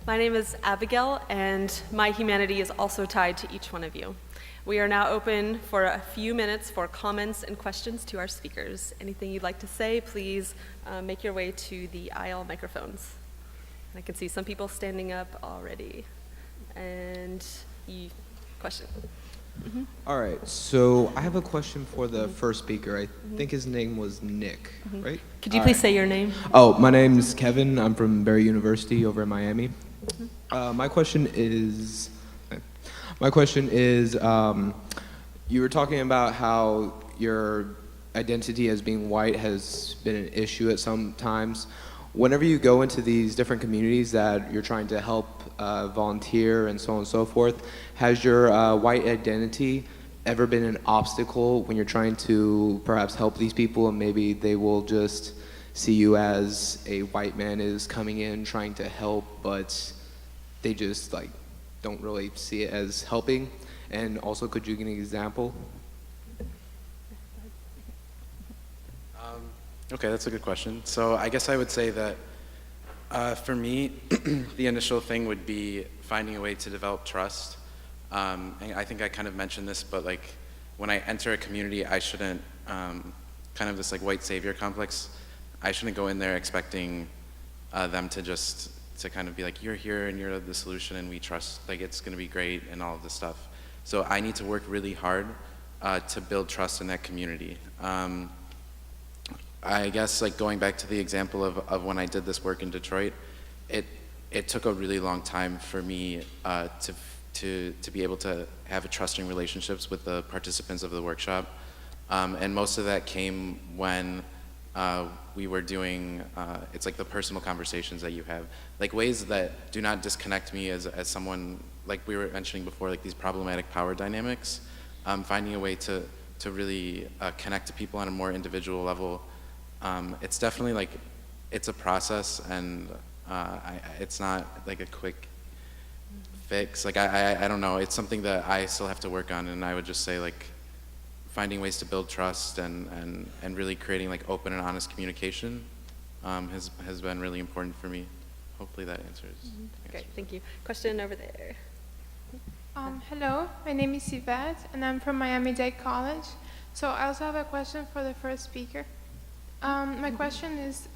My name is Abigail, and my humanity is also tied to each one of you. We are now open for a few minutes for comments and questions to our speakers. Anything you'd like to say, please make your way to the aisle microphones. I can see some people standing up already. And question. Mm-hmm. All right, so I have a question for the first speaker. I think his name was Nick, right? Could you please say your name? Oh, my name's Kevin. I'm from Barry University over in Miami. My question is, you were talking about how your identity as being white has been an issue at some times. Whenever you go into these different communities that you're trying to help volunteer and so on and so forth, has your white identity ever been an obstacle when you're trying to perhaps help these people, and maybe they will just see you as a white man is coming in trying to help, but they just like don't really see it as helping? And also, could you give an example? Okay, that's a good question. So I guess I would say that for me, the initial thing would be finding a way to develop trust. And I think I kind of mentioned this, but like when I enter a community, I shouldn't, kind of this like white savior complex, I shouldn't go in there expecting them to kind of be like, you're here and you're the solution and we trust, like it's gonna be great and all of this stuff. So I need to work really hard to build trust in that community. I guess like going back to the example of when I did this work in Detroit, it took a really long time for me to be able to have trusting relationships with the participants of the workshop. And most of that came when we were doing, it's like the personal conversations that you have, like ways that do not disconnect me as someone, like we were mentioning before, like these problematic power dynamics, finding a way to really connect to people on a more individual level. It's definitely like, it's a process, and it's not like a quick fix. Like I don't know, it's something that I still have to work on, and I would just say like finding ways to build trust and really creating like open and honest communication has been really important for me. Hopefully that answers. Great, thank you. Question over there. Hello, my name is Yvette, and I'm from Miami-Dade College. So I also have a question for the first speaker. My question is,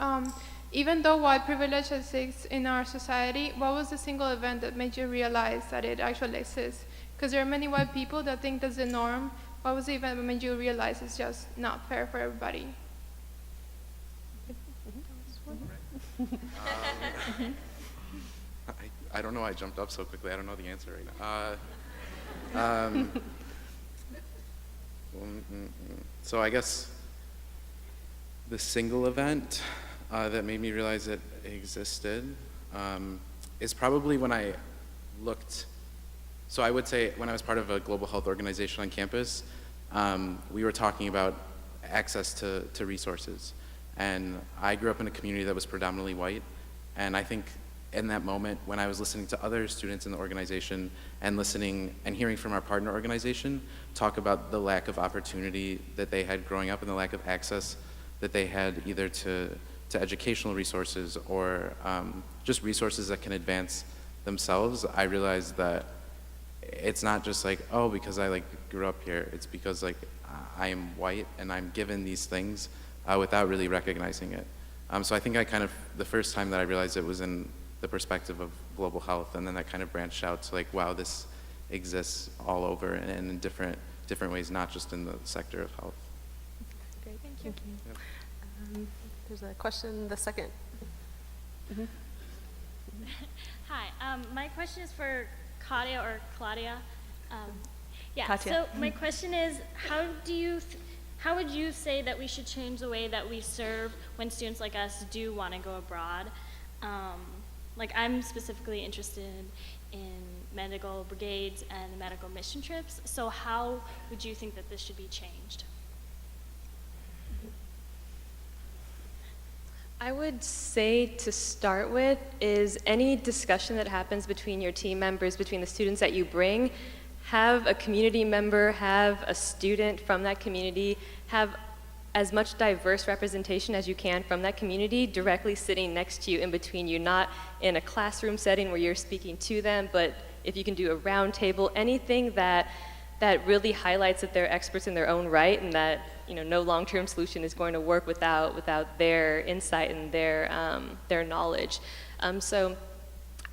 even though white privilege exists in our society, what was the single event that made you realize that it actually exists? Because there are many white people that think that's the norm. What was the event that made you realize it's just not fair for everybody? I don't know, I jumped up so quickly, I don't know the answer right now. So I guess the single event that made me realize it existed is probably when I looked. So I would say when I was part of a global health organization on campus, we were talking about access to resources. And I grew up in a community that was predominantly white, and I think in that moment when I was listening to other students in the organization and listening and hearing from our partner organization talk about the lack of opportunity that they had growing up and the lack of access that they had either to educational resources or just resources that can advance themselves, I realized that it's not just like, oh, because I like grew up here, it's because like I am white and I'm given these things without really recognizing it. So I think the first time that I realized it was in the perspective of global health, and then that kind of branched out to like, wow, this exists all over and in different ways, not just in the sector of health. Great, thank you. Yep. There's a question, the second. Mm-hmm. Hi, my question is for Claudia or Claudia. Katya. So my question is, how would you say that we should change the way that we serve when students like us do want to go abroad? Like I'm specifically interested in medical brigades and medical mission trips, so how would you think that this should be changed? I would say to start with is any discussion that happens between your team members, between the students that you bring, have a community member, have a student from that community, have as much diverse representation as you can from that community directly sitting next to you, in between you, not in a classroom setting where you're speaking to them, but if you can do a round table, anything that really highlights that they're experts in their own right, and that no long-term solution is going to work without their insight and their knowledge. So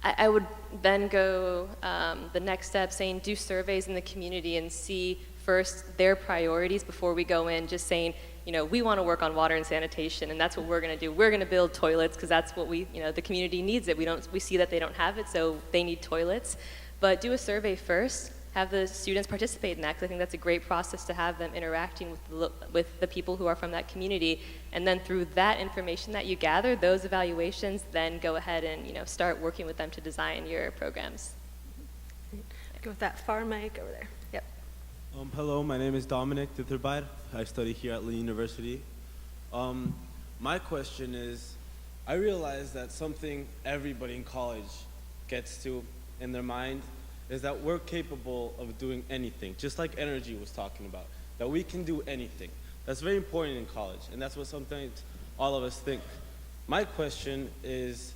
I would then go the next step, saying do surveys in the community and see first their priorities before we go in just saying, we want to work on water and sanitation, and that's what we're going to do. We're going to build toilets because that's what the community needs it. We see that they don't have it, so they need toilets. But do a survey first. Have the students participate in that, because I think that's a great process to have them interacting with the people who are from that community. And then through that information that you gather, those evaluations, then go ahead and start working with them to design your programs. Go with that far mic over there. Yep. Hello, my name is Dominic Ditterbeid. I study here at Lee University. My question is, I realize that something everybody in college gets to in their mind is that we're capable of doing anything, just like Energy was talking about, that we can do anything. That's very important in college, and that's what sometimes all of us think. My question is,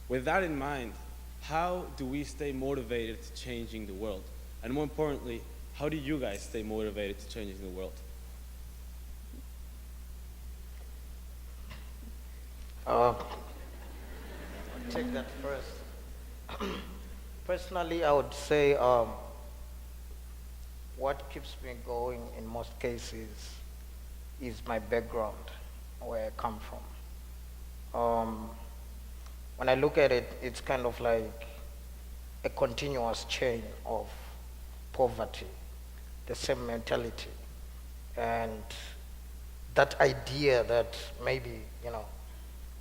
with that in mind, how do we stay motivated to changing the world? And more importantly, how do you guys stay motivated to changing the world? I'll take that first. Personally, I would say what keeps me going in most cases is my background, where I come from. When I look at it, it's kind of like a continuous chain of poverty, the same mentality, and that idea that maybe,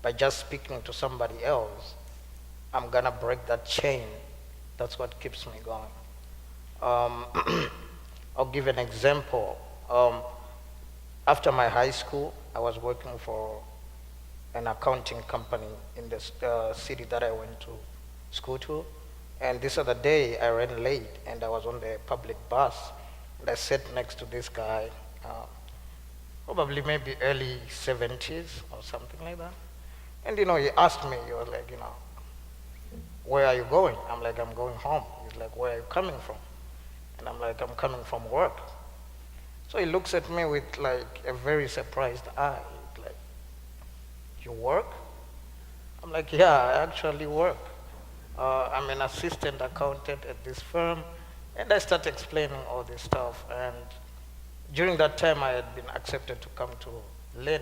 by just speaking to somebody else, I'm gonna break that chain. That's what keeps me going. I'll give an example. After my high school, I was working for an accounting company in the city that I went to school to. And this other day, I ran late, and I was on the public bus. And I sat next to this guy, probably maybe early 70s or something like that. And he asked me, he was like, where are you going? I'm like, I'm going home. He's like, where are you coming from? And I'm like, I'm coming from work. So he looks at me with like a very surprised eye. He's like, you work? I'm like, yeah, I actually work. I'm an assistant accountant at this firm. And I started explaining all this stuff. And during that time, I had been accepted to come to Lynn.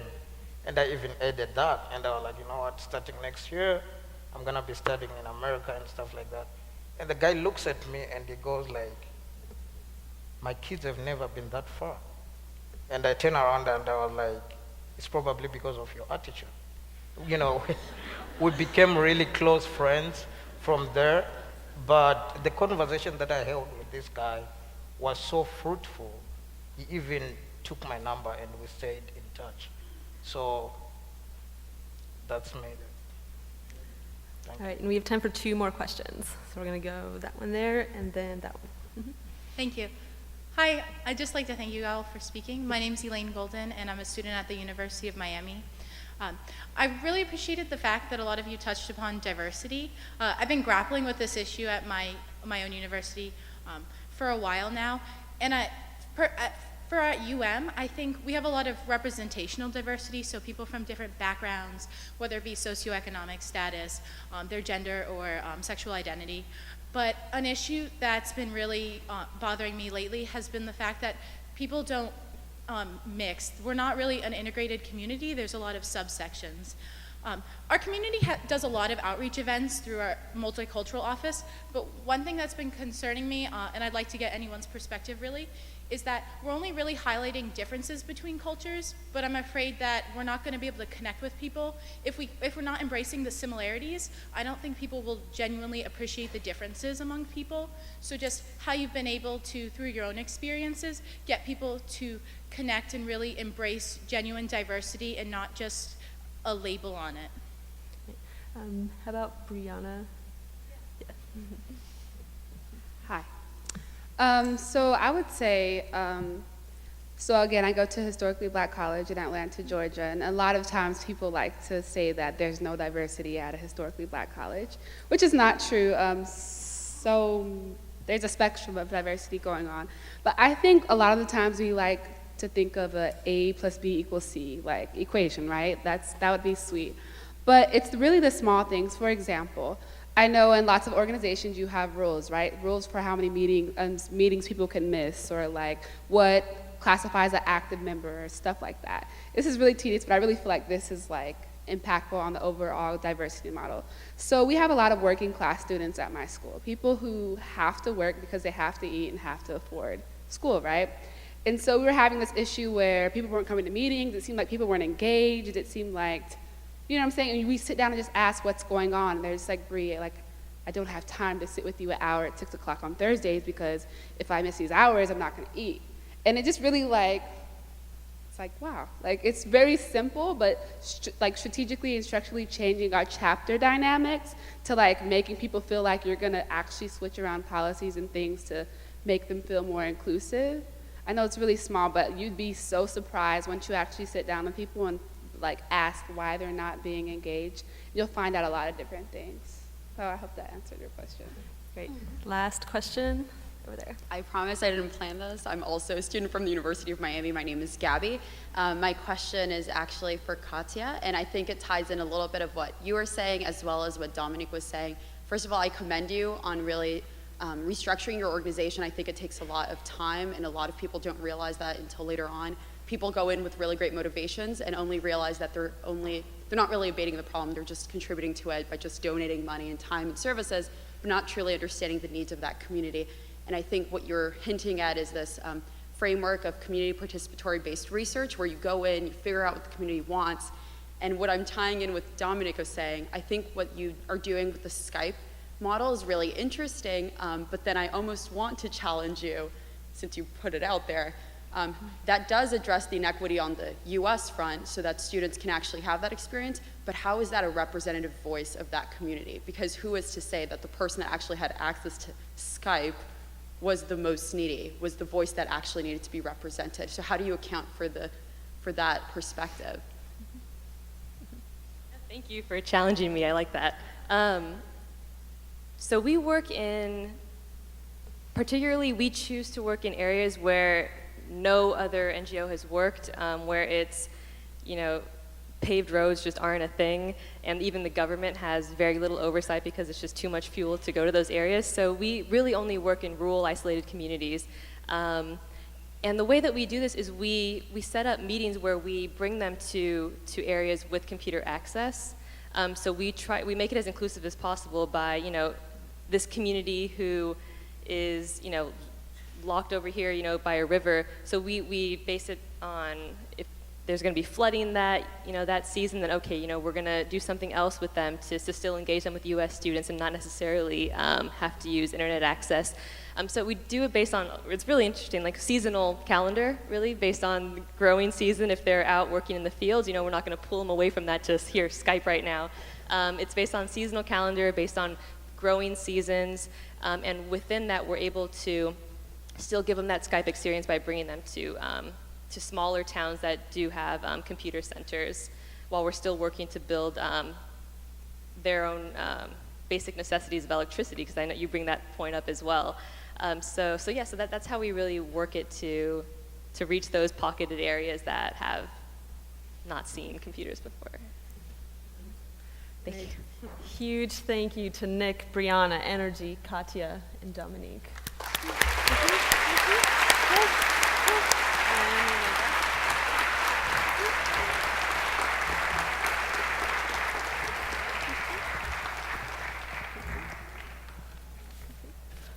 And I even added that. And I was like, you know what, starting next year, I'm gonna be studying in America and stuff like that. And the guy looks at me and he goes like, my kids have never been that far. And I turn around and I was like, it's probably because of your attitude. We became really close friends from there, but the conversation that I held with this guy was so fruitful. He even took my number and we stayed in touch. So that's me. All right, and we have time for 2 more questions. So we're going to go that one there and then that one. Mm-hmm. Thank you. Hi, I'd just like to thank you all for speaking. My name is Elaine Golden, and I'm a student at the University of Miami. I really appreciated the fact that a lot of you touched upon diversity. I've been grappling with this issue at my own university for a while now, and for at UM, I think we have a lot of representational diversity, so people from different backgrounds, whether it be socioeconomic status, their gender, or sexual identity. But an issue that's been really bothering me lately has been the fact that people don't mix. We're not really an integrated community. There's a lot of subsections. Our community does a lot of outreach events through our multicultural office, but one thing that's been concerning me, and I'd like to get anyone's perspective really, is that we're only really highlighting differences between cultures, but I'm afraid that we're not going to be able to connect with people. If we're not embracing the similarities, I don't think people will genuinely appreciate the differences among people. So just how you've been able to, through your own experiences, get people to connect and really embrace genuine diversity and not just a label on it. How about Brianna? Yeah. Hi. So I would say So again, I go to a historically black college in Atlanta, Georgia, and a lot of times people like to say that there's no diversity at a historically black college, which is not true. So there's a spectrum of diversity going on. But I think a lot of the times we like to think of A plus B equals C, like equation, right? That would be sweet. But it's really the small things. For example, I know in lots of organizations you have rules, right? Rules for how many meetings people can miss, or like what classifies an active member, or stuff like that. This is really tedious, but I really feel like this is like impactful on the overall diversity model. So we have a lot of working class students at my school, people who have to work because they have to eat and have to afford school, right? And so we were having this issue where people weren't coming to meetings, it seemed like people weren't engaged, it seemed like, you know what I'm saying? And we sit down and just ask what's going on, and they're just like, Bree, like, I don't have time to sit with you an hour at 6 o'clock on Thursdays because if I miss these hours, I'm not gonna eat. And it just really like, it's like, wow. Like, it's very simple, but like strategically and structurally changing our chapter dynamics to like making people feel like you're gonna actually switch around policies and things to make them feel more inclusive. I know it's really small, but you'd be so surprised once you actually sit down with people and like ask why they're not being engaged. You'll find out a lot of different things. So I hope that answered your question. Great. Last question over there. I promise I didn't plan this. I'm also a student from the University of Miami. My name is Gabby. My question is actually for Katya, and I think it ties in a little bit of what you were saying as well as what Dominic was saying. First of all, I commend you on really restructuring your organization. I think it takes a lot of time, and a lot of people don't realize that until later on. People go in with really great motivations and only realize that they're not really abating the problem, they're just contributing to it by just donating money and time and services, but not truly understanding the needs of that community. And I think what you're hinting at is this framework of community participatory-based research where you go in, you figure out what the community wants. And what I'm tying in with Dominic was saying, I think what you are doing with the Skype model is really interesting, but then I almost want to challenge you, since you put it out there, that does address the inequity on the US front so that students can actually have that experience, but how is that a representative voice of that community? Because who is to say that the person that actually had access to Skype was the most needy, was the voice that actually needed to be represented? So how do you account for that perspective? Thank you for challenging me, I like that. So we work particularly we choose to work in areas where no other NGO has worked, where it's, paved roads just aren't a thing, and even the government has very little oversight because it's just too much fuel to go to those areas. So we really only work in rural, isolated communities. And the way that we do this is we set up meetings where we bring them to areas with computer access. So we make it as inclusive as possible by, this community who is, locked over here, by a river. So we base it on if there's going to be flooding that season, then okay, we're going to do something else with them to still engage them with U.S. students and not necessarily have to use internet access. So we do it based on, it's really interesting, like seasonal calendar, really, based on the growing season. If they're out working in the fields, we're not going to pull them away from that just here, Skype right now. It's based on seasonal calendar, based on growing seasons, and within that we're able to still give them that Skype experience by bringing them to smaller towns that do have computer centers, while we're still working to build their own basic necessities of electricity, because I know you bring that point up as well. So that's how we really work it to reach those pocketed areas that have not seen computers before. Thank you. Huge thank you to Nick, Brianna, Energy, Katya, and Dominique.